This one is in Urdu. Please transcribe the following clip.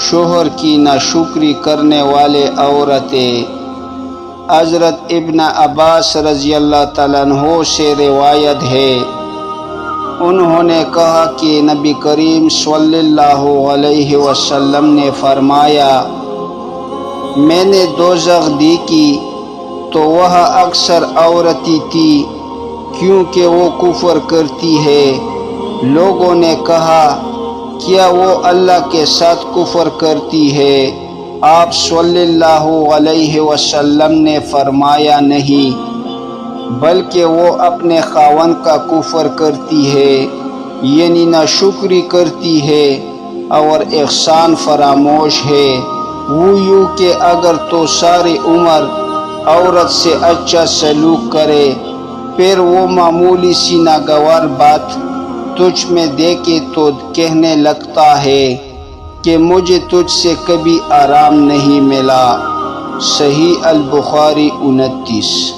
شوہر کی ناشکری کرنے والے عورتیں۔ حضرت ابن عباس رضی اللہ تعالیٰ عنہ سے روایت ہے، انہوں نے کہا کہ نبی کریم صلی اللہ علیہ وسلم نے فرمایا، میں نے دوزخ دیکھی تو وہاں اکثر عورتیں تھی کیونکہ وہ کفر کرتی ہے۔ لوگوں نے کہا، کیا وہ اللہ کے ساتھ کفر کرتی ہے؟ آپ صلی اللہ علیہ وسلم نے فرمایا، نہیں، بلکہ وہ اپنے خاوند کا کفر کرتی ہے، یعنی ناشکری کرتی ہے اور احسان فراموش ہے۔ وہ یوں کہ اگر تو ساری عمر عورت سے اچھا سلوک کرے، پھر وہ معمولی سی ناگوار بات تجھ میں دیکھے تو کہنے لگتا ہے کہ مجھے تجھ سے کبھی آرام نہیں ملا۔ صحیح البخاری 29۔